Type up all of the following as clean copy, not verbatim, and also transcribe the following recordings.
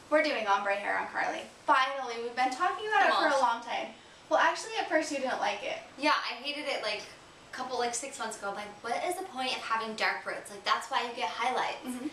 We're doing ombre hair on Carly. Finally, we've been talking about it for a long time. Well, actually, at first you didn't like it. Yeah, I hated it like 6 months ago. Like, what is the point of having dark roots? Like, that's why you get highlights.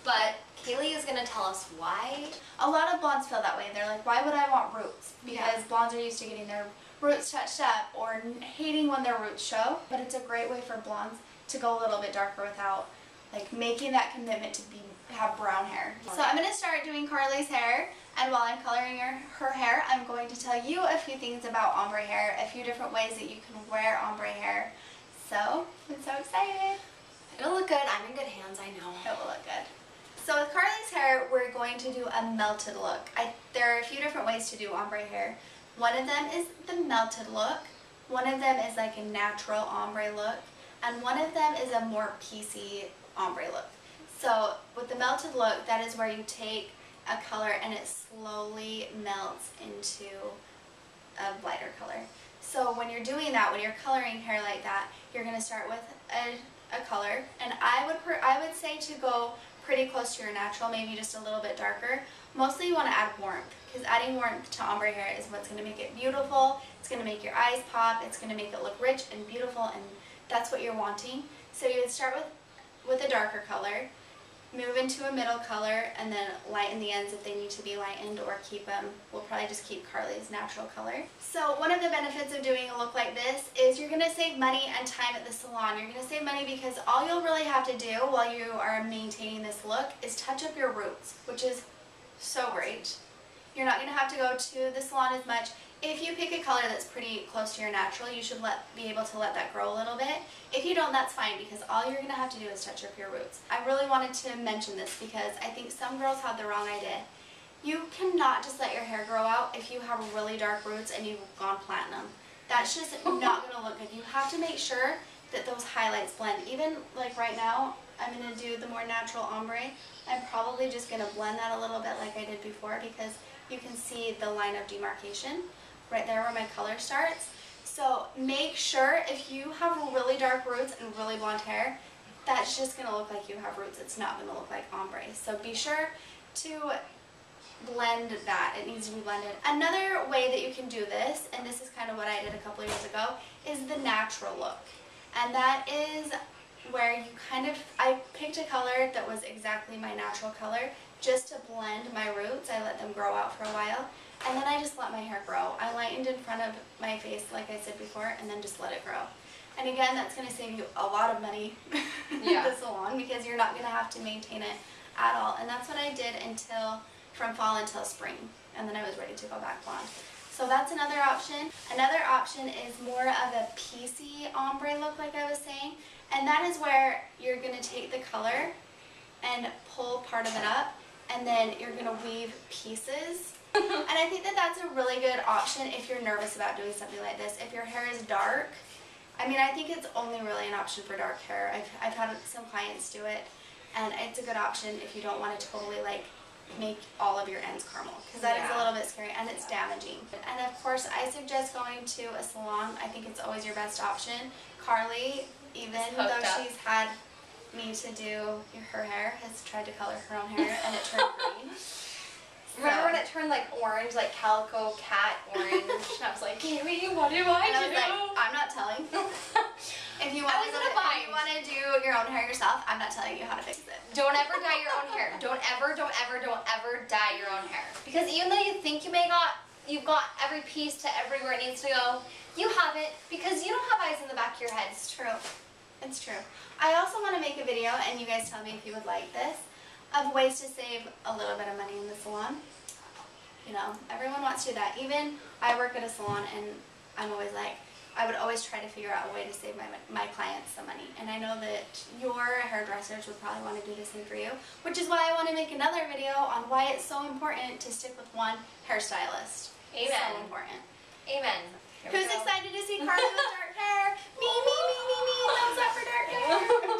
But Kayli is gonna tell us why. A lot of blondes feel that way. They're like, why would I want roots? Because blondes are used to getting their roots touched up or hating when their roots show. But it's a great way for blondes to go a little bit darker without like making that commitment to have brown hair. So I'm gonna start doing Carly's hair, and while I'm coloring her hair, I'm going to tell you a few things about ombre hair, a few different ways that you can wear ombre hair. So I'm so excited. It'll look good. I'm in good hands, I know. It will look good. So with Carly's hair, we're going to do a melted look. There are a few different ways to do ombre hair. One of them is the melted look, one of them is like a natural ombre look, and one of them is a more piecey ombre look. So with the melted look, that is where you take a color and it slowly melts into a lighter color. So when you're doing that, when you're coloring hair like that, you're going to start with a color, and I would say to go pretty close to your natural, maybe just a little bit darker. Mostly you want to add warmth, because adding warmth to ombre hair is what's going to make it beautiful. It's going to make your eyes pop. It's going to make it look rich and beautiful, and that's what you're wanting. So you would start with a darker color, move into a middle color, and then lighten the ends if they need to be lightened, or keep them. We'll probably just keep Carly's natural color. So one of the benefits of doing a look like this is you're going to save money and time at the salon. You're going to save money because all you'll really have to do while you are maintaining this look is touch up your roots, which is so great. You're not going to have to go to the salon as much. If you pick a color that's pretty close to your natural, you should be able to let that grow a little bit. If you don't, that's fine, because all you're going to have to do is touch up your roots. I really wanted to mention this because I think some girls have the wrong idea. You cannot just let your hair grow out if you have really dark roots and you've gone platinum. That's just not going to look good. You have to make sure that those highlights blend. Even like right now, I'm going to do the more natural ombre. I'm probably just going to blend that a little bit like I did before, because you can see the line of demarcation right there where my color starts. So make sure if you have really dark roots and really blonde hair, that's just going to look like you have roots. It's not going to look like ombre. So be sure to blend that. It needs to be blended. Another way that you can do this, and this is kind of what I did a couple years ago, is the natural look. And that is where you I picked a color that was exactly my natural color just to blend my roots. I let them grow out for a while, and then I just let my hair grow. I lightened in front of my face like I said before, and then just let it grow. And again, that's going to save you a lot of money at the salon, because you're not going to have to maintain it at all. And that's what I did from fall until spring, and then I was ready to go back blonde. So that's another option. Another option is more of a piecey ombre look, like I was saying, and that is where you're going to take the color and pull part of it up, and then you're going to weave pieces. And I think that that's a really good option if you're nervous about doing something like this. If your hair is dark, I mean, I think it's only really an option for dark hair. I've had some clients do it, and it's a good option if you don't want to totally like make all of your ends caramel, because that is a little bit scary and it's damaging. And of course, I suggest going to a salon. I think it's always your best option. Carly, even though she's had me to do her hair, has tried to color her own hair and it turned green. Remember when it turned like orange, like calico cat orange? And I was like, Kayli, what do I do? I was like, I'm not telling. If you want to do your own hair yourself, I'm not telling you how to fix it. Don't ever dye your own hair. Don't ever dye your own hair. Because even though you think you've got every piece to everywhere it needs to go, you haven't, because you don't have eyes in the back of your head. It's true. It's true. I also want to make a video, and you guys tell me if you would like this, of ways to save a little bit of money in the salon. You know, everyone wants to do that. Even I work at a salon, and I'm always like, I would always try to figure out a way to save my clients some money. And I know that your hairdressers would probably want to do the same for you, which is why I want to make another video on why it's so important to stick with one hairstylist. Amen. So important. Amen. Who's excited to see Carly with dark hair? Me, me, me, me, me. Thumbs up for dark hair.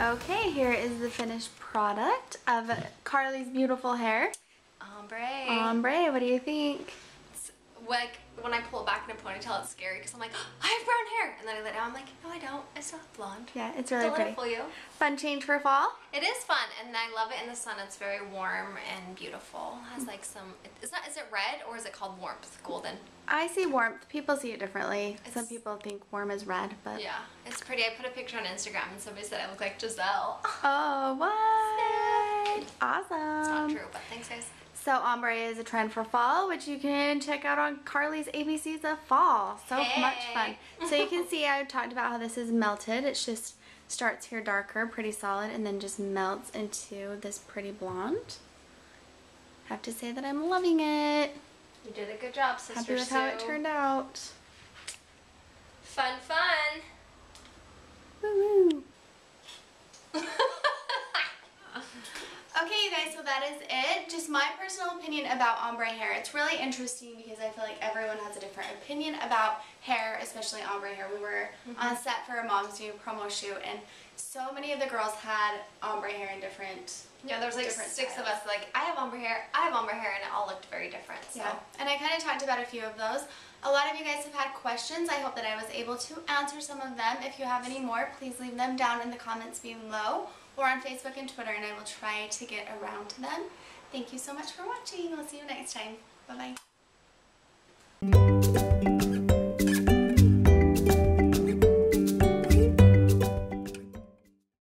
Okay, here is the finished product of Carly's beautiful hair. Ombre, what do you think? It's like when I pull it back in a ponytail, it's scary because I'm like, oh, I have brown hair, and then I lay down, I'm like, no, I don't. I still have blonde. Yeah, it's really Don't pretty. let it fool you. Fun change for fall. It is fun, and I love it in the sun. It's very warm and beautiful. It has like some. Is it red or is it called warmth? Golden. I see warmth. People see it differently. Some people think warm is red, but yeah, it's pretty. I put a picture on Instagram, and somebody said I look like Giselle. Oh, what? Awesome. It's not true, but thanks, guys. So ombre is a trend for fall, which you can check out on Carly's ABCs of Fall. So much fun. So you can see I talked about how this is melted. It just starts here darker, pretty solid, and then just melts into this pretty blonde. Have to say that I'm loving it. You did a good job, Sister Happy with Sue. how it turned out. Fun, fun. Woo-woo. Okay, you guys, so that is it. Just my personal opinion about ombre hair. It's really interesting because I feel like everyone has a different opinion about hair, especially ombre hair. We were on set for a mom's new promo shoot, and so many of the girls had ombre hair in different. Yeah, there was like 6 of us. Like, I have ombre hair, and it all looked very different. So. Yeah, and I kind of talked about a few of those. A lot of you guys have had questions. I hope that I was able to answer some of them. If you have any more, please leave them down in the comments below or on Facebook and Twitter, and I will try to get around to them. Thank you so much for watching. We'll see you next time. Bye-bye.